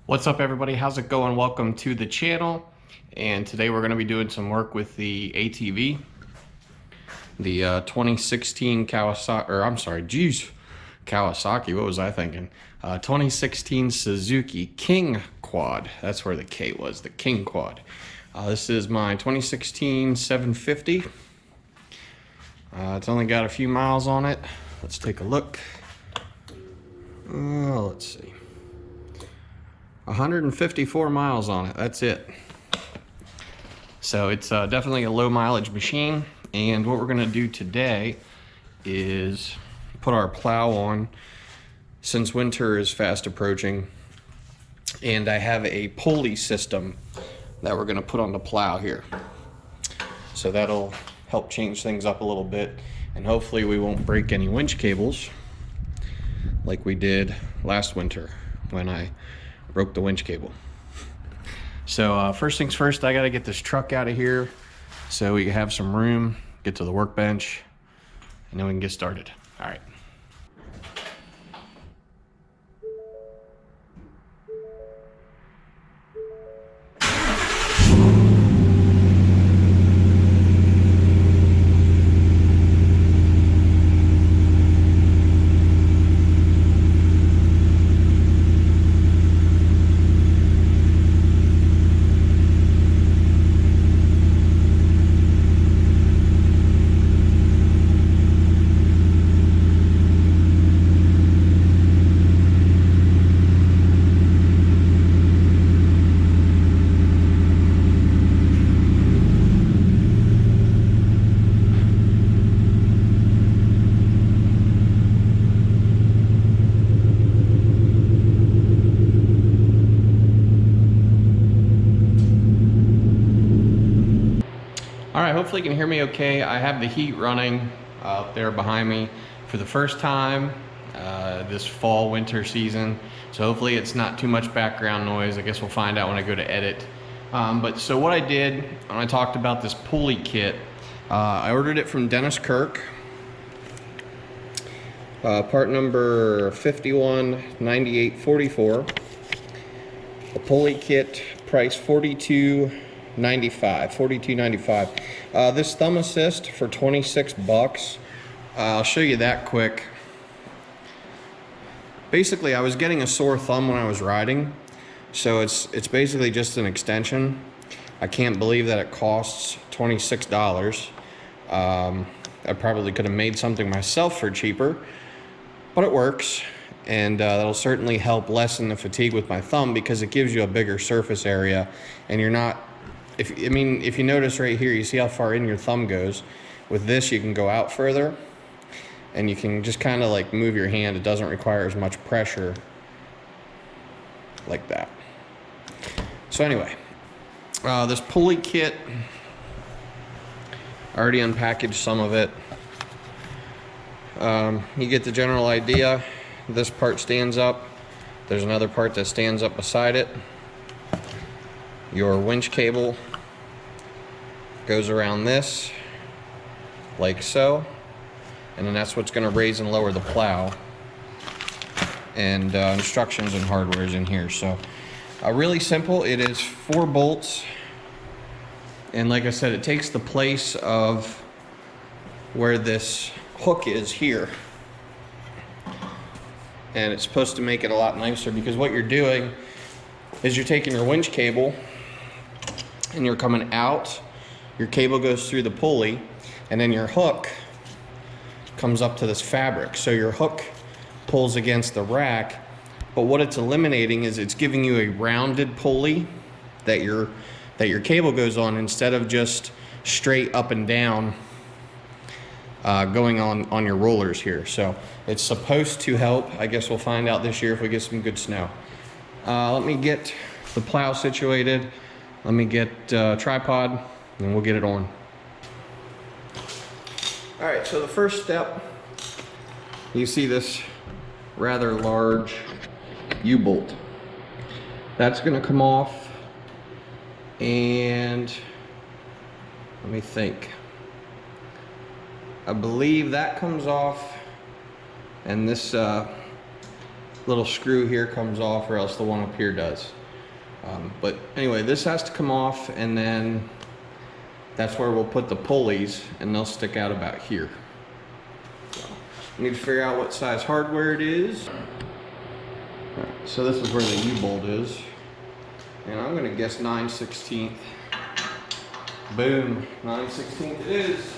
What's up, everybody? How's it going? Welcome to the channel. And today we're going to be doing some work with the ATV, the 2016 Kawasaki, or I'm sorry, geez, Kawasaki, what was I thinking? 2016 Suzuki King Quad. That's where the K was, the King Quad. This is my 2016 750. It's only got a few miles on it. Let's take a look. Let's see. 154 miles on it, that's it. So it's definitely a low mileage machine, and what we're gonna do today is put our plow on since winter is fast approaching, and I have a pulley system that we're gonna put on the plow here. So that'll help change things up a little bit, and hopefully we won't break any winch cables like we did last winter when I broke the winch cable. So first things first, I gotta get this truck out of here so we can have some room, get to the workbench, and then we can get started. All right. All right, hopefully you can hear me okay. I have the heat running up there behind me for the first time this fall winter season. So hopefully it's not too much background noise. I guess we'll find out when I go to edit. But so what I did when I talked about this pulley kit, I ordered it from Dennis Kirk. Part number 519844. A pulley kit, price $42.95. This thumb assist for 26 bucks. I'll show you that quick. Basically, I was getting a sore thumb when I was riding, so it's basically just an extension. I can't believe that it costs $26. I probably could have made something myself for cheaper, but it works, and that'll certainly help lessen the fatigue with my thumb because it gives you a bigger surface area, and you're not. If you notice right here, you see how far in your thumb goes. With this, you can go out further, and you can just kind of like move your hand. It doesn't require as much pressure like that. So anyway, this pulley kit, I already unpackaged some of it. You get the general idea. This part stands up. There's another part that stands up beside it. Your winch cable goes around this, like so, and then that's what's going to raise and lower the plow. And instructions and hardware is in here. So really simple. It is 4 bolts, and like I said, it takes the place of where this hook is here, and it's supposed to make it a lot nicer because what you're doing is you're taking your winch cable and you're coming out, your cable goes through the pulley, and then your hook comes up to this fabric. So your hook pulls against the rack, but what it's eliminating is it's giving you a rounded pulley that your cable goes on instead of just straight up and down going on your rollers here. So it's supposed to help. I guess we'll find out this year if we get some good snow. Let me get the plow situated. Let me get a tripod, and we'll get it on. All right, so the first step, you see this rather large U-bolt. That's gonna come off, and let me think. I believe that comes off, and this little screw here comes off, or else the one up here does. But anyway, this has to come off, and then that's where we'll put the pulleys, and they'll stick out about here. So, we need to figure out what size hardware it is. Right, so this is where the U-bolt is. And I'm gonna guess 9/16. Boom, 9/16 it is.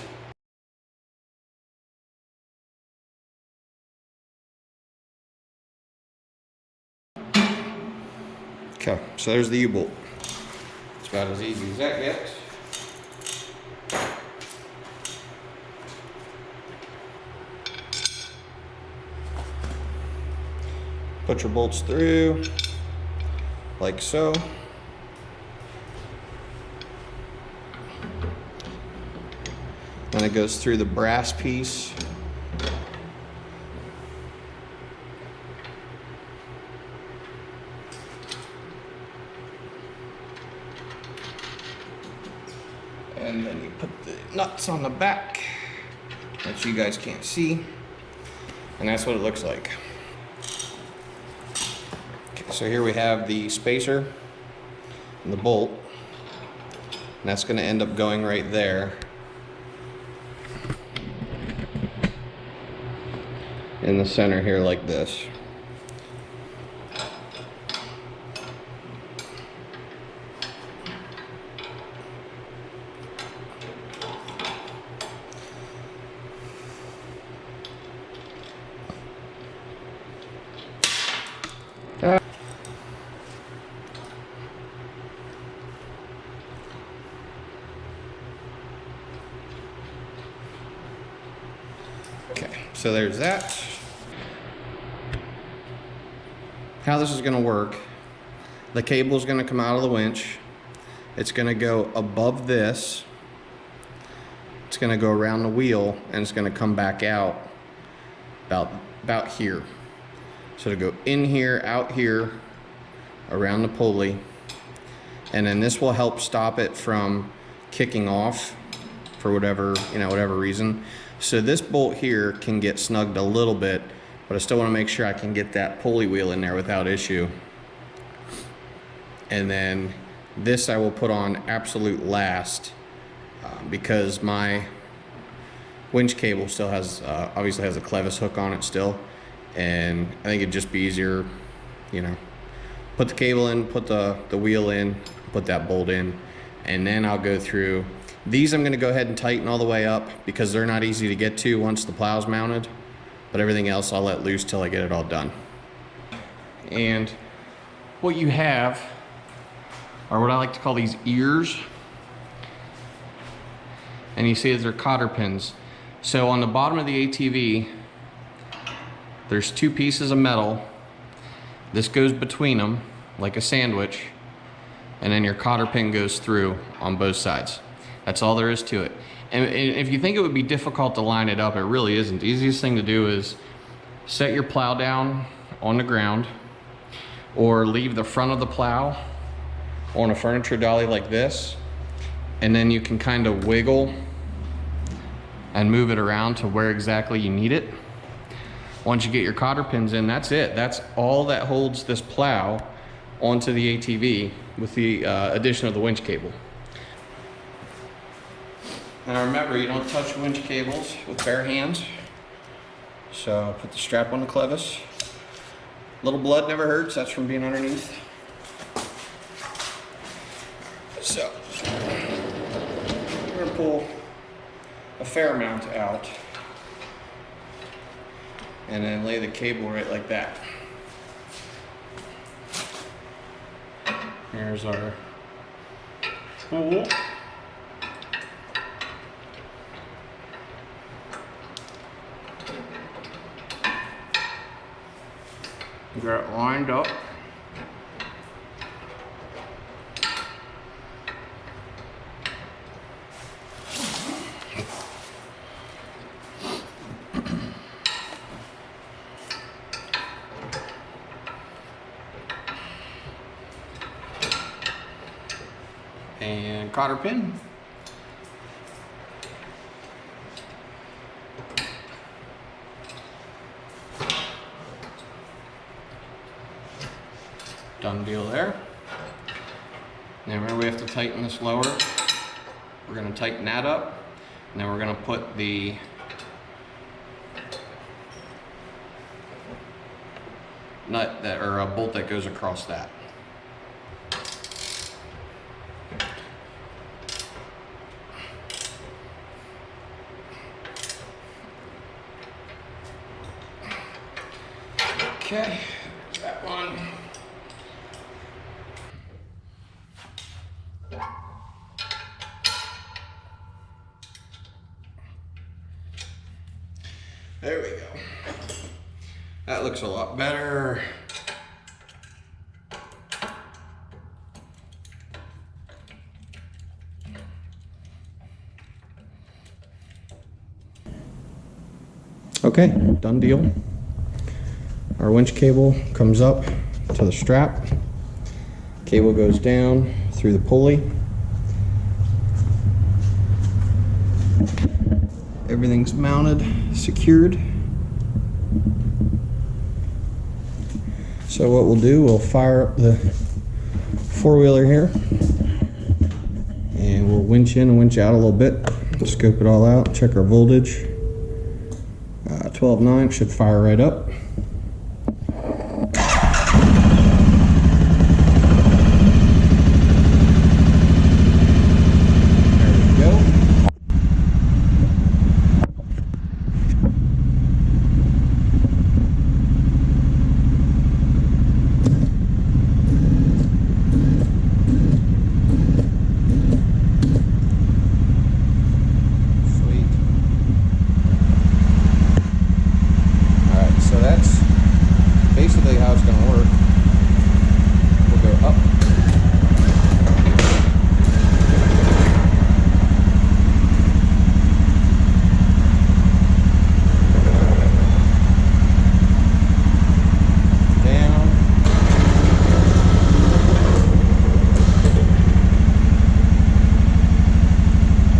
Okay, so there's the U-bolt. It's about as easy as that gets. Put your bolts through, like so. Then it goes through the brass piece. And then you put the nuts on the back, that you guys can't see. And that's what it looks like. Okay, so here we have the spacer and the bolt. And that's going to end up going right there. In the center here, like this. Okay, so there's that. How this is going to work, the cable is going to come out of the winch. It's going to go above this. It's going to go around the wheel, and it's going to come back out about here. So to go in here, out here, around the pulley, and then this will help stop it from kicking off for whatever reason. So this bolt here can get snugged a little bit, but I still want to make sure I can get that pulley wheel in there without issue. And then this I will put on absolute last because my winch cable still has, obviously has a clevis hook on it still. And I think it'd just be easier, put the cable in, put the wheel in, put that bolt in, and then I'll go through. These I'm going to go ahead and tighten all the way up because they're not easy to get to once the plow's mounted. But everything else I'll let loose till I get it all done. And what you have are what I like to call these ears. And you see they're cotter pins. So on the bottom of the ATV, there's two pieces of metal. This goes between them like a sandwich. And then your cotter pin goes through on both sides. That's all there is to it. And if you think it would be difficult to line it up, it really isn't. The easiest thing to do is set your plow down on the ground, or leave the front of the plow on a furniture dolly like this, and then you can kind of wiggle and move it around to where exactly you need it. Once you get your cotter pins in, that's it. That's all that holds this plow onto the ATV with the addition of the winch cable. Now remember, you don't touch winch cables with bare hands. So put the strap on the clevis. Little blood never hurts, that's from being underneath. So, we're gonna pull a fair amount out and then lay the cable right like that. Here's our spool. Get it lined up. And cotter pin. Done deal there. Now remember, we have to tighten this lower. We're going to tighten that up, and then we're going to put the nut that, or a bolt that goes across that. Okay, that one. There we go. That looks a lot better. Okay, done deal. Our winch cable comes up to the strap. Cable goes down through the pulley. Everything's mounted, secured. So what we'll do, we'll fire up the four-wheeler here, and we'll winch in and winch out a little bit, scope it all out, check our voltage. 12.9 should fire right up. Basically how it's going to work. We'll go up. Down.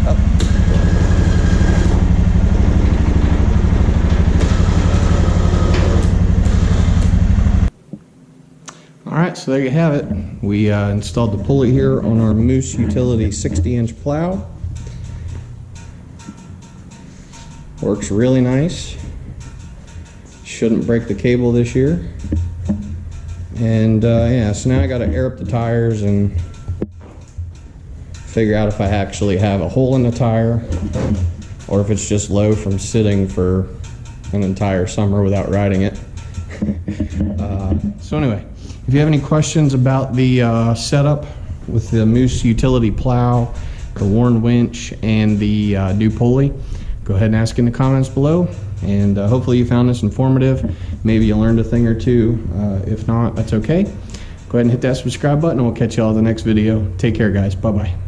Up. Alright, so there you have it. We installed the pulley here on our Moose Utility 60-inch plow. Works really nice. Shouldn't break the cable this year. And yeah, so now I got to air up the tires and figure out if I actually have a hole in the tire or if it's just low from sitting for an entire summer without riding it. So anyway, if you have any questions about the setup with the Moose Utility plow, the worn winch, and the new pulley, go ahead and ask in the comments below. And hopefully you found this informative. Maybe you learned a thing or two. If not, that's okay. Go ahead and hit that subscribe button, and we'll catch you all in the next video. Take care, guys. Bye-bye.